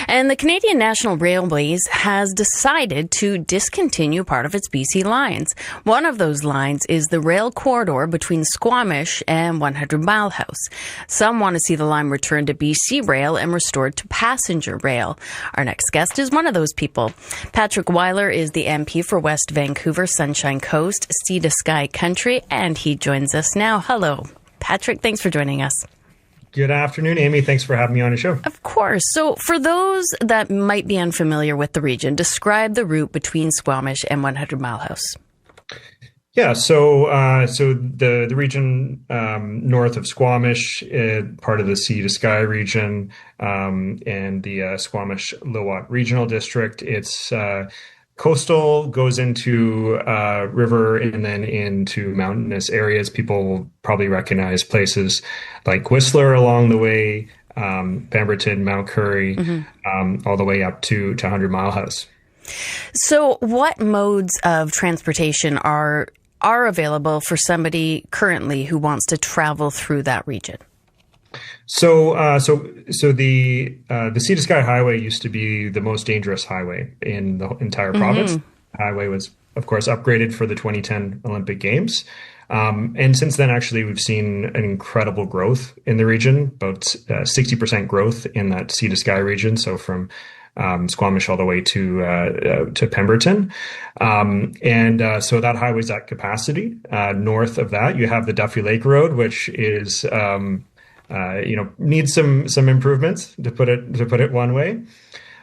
And the Canadian National Railways has decided to discontinue part of its BC lines. One of those lines is the rail corridor between Squamish and 100 Mile House. Some want to see the line returned to BC Rail and restored to passenger rail. Our next guest is one of those people. Patrick Weiler is the MP for West Vancouver-Sunshine Coast, Sea to Sky Country, and he joins us now. Hello, Patrick. Thanks for joining us. Good afternoon, Amy. Thanks for having me on the show. Of course. So for those that might be unfamiliar with the region, describe the route between Squamish and 100 Mile House. Yeah, so the region north of Squamish, part of the Sea to Sky region, and the Squamish-Lilwat Regional District. It's coastal, goes into river and then into mountainous areas. People will probably recognize places like Whistler along the way, Pemberton, Mount Currie, all the way up to 100 Mile House. So what modes of transportation are available for somebody currently who wants to travel through that region? So the Sea to Sky Highway used to be the most dangerous highway in the entire province. The highway was, of course, upgraded for the 2010 Olympic Games. And since then, actually, we've seen an incredible growth in the region, about 60% growth in that Sea to Sky region. So from Squamish all the way to Pemberton. So that highway's at capacity. North of that, you have the Duffy Lake Road, which is needs some improvements, to put it one way,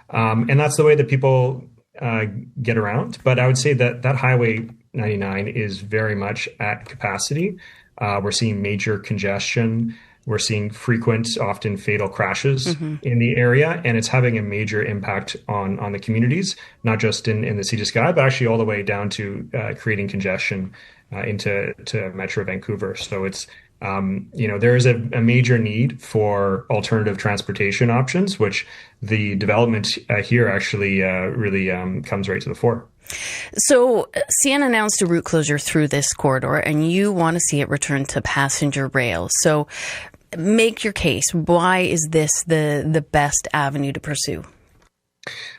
and that's the way that people get around. But I would say that Highway 99 is very much at capacity. We're seeing major congestion. We're seeing frequent, often fatal crashes in the area, and it's having a major impact on the communities, not just in the Sea to Sky, but actually all the way down to creating congestion into Metro Vancouver. So it's there is a major need for alternative transportation options, which the development here actually really comes right to the fore. So CN announced a route closure through this corridor, and you want to see it return to passenger rail. So make your case. Why is this the best avenue to pursue?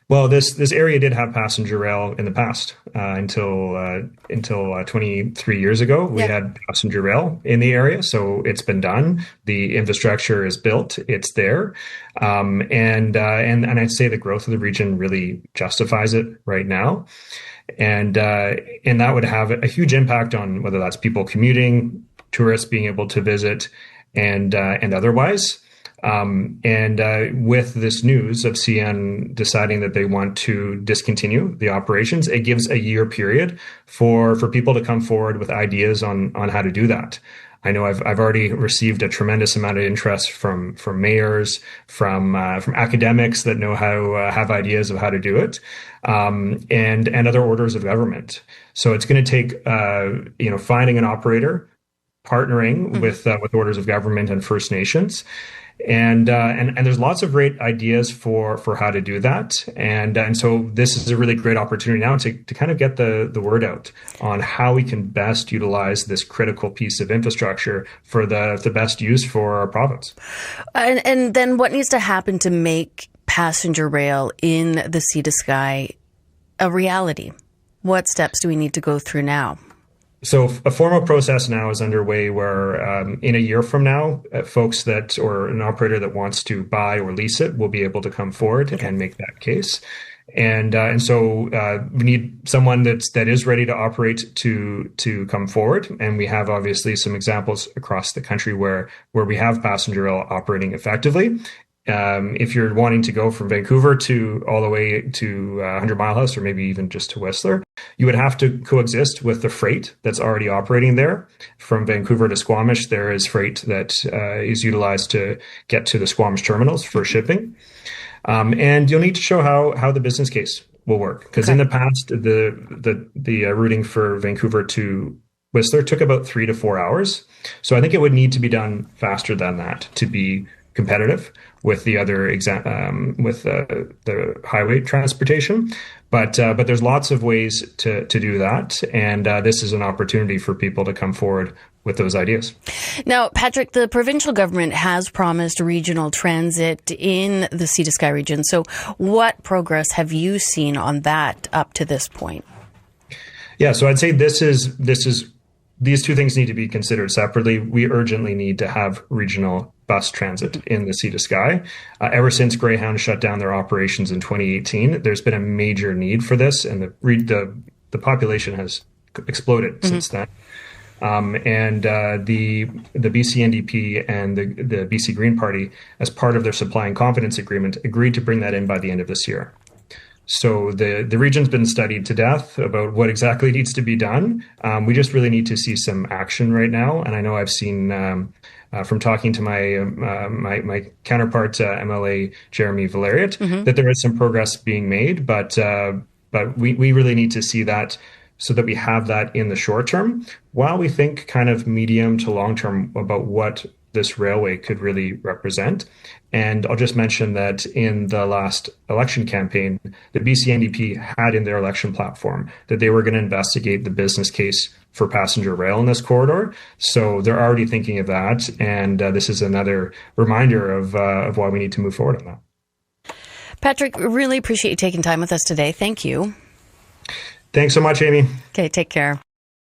Well, this area did have passenger rail in the past until 23 years ago. We had passenger rail in the area, so it's been done. The infrastructure is built; it's there, and I'd say the growth of the region really justifies it right now, and that would have a huge impact on whether that's people commuting, tourists being able to visit, and otherwise. With this news of CN deciding that they want to discontinue the operations, it gives a year period for people to come forward with ideas on how to do that. I know I've already received a tremendous amount of interest from mayors, from academics that know how have ideas of how to do it, and other orders of government. So it's going to take finding an operator, partnering with orders of government and First Nations. And there's lots of great ideas for how to do that. And so this is a really great opportunity now to kind of get the word out on how we can best utilize this critical piece of infrastructure for the best use for our province. And then what needs to happen to make passenger rail in the Sea to Sky a reality? What steps do we need to go through now? So a formal process now is underway where in a year from now, folks or an operator that wants to buy or lease it will be able to come forward and make that case. And so we need someone that is ready to operate to come forward. And we have obviously some examples across the country where we have passenger rail operating effectively. If you're wanting to go from Vancouver to all the way to 100 Mile House, or maybe even just to Whistler, you would have to coexist with the freight that's already operating there. From Vancouver to Squamish, there is freight that is utilized to get to the Squamish terminals for shipping. And you'll need to show how the business case will work. Because in the past, the routing for Vancouver to Whistler took about 3 to 4 hours. So I think it would need to be done faster than that to be competitive with the other the highway transportation. But there's lots of ways to do that, and this is an opportunity for people to come forward with those ideas. Now, Patrick, the provincial government has promised regional transit in the Sea to Sky region. So what progress have you seen on that up to this point? Yeah, so I'd say these two things need to be considered separately. We urgently need to have regional bus transit in the Sea to Sky. Ever since Greyhound shut down their operations in 2018, there's been a major need for this, and the population has exploded since then. And the BC NDP and the BC Green Party, as part of their supply and confidence agreement, agreed to bring that in by the end of this year. So the region's been studied to death about what exactly needs to be done. We just really need to see some action right now. And I know I've seen from talking to my counterpart, MLA Jeremy Valeriot, that there is some progress being made, but we really need to see that, so that we have that in the short term, while we think kind of medium to long term about what this railway could really represent. And I'll just mention that in the last election campaign, the BC NDP had in their election platform that they were going to investigate the business case for passenger rail in this corridor. So they're already thinking of that. And this is another reminder of why we need to move forward on that. Patrick, really appreciate you taking time with us today. Thank you. Thanks so much, Amy. Okay, take care.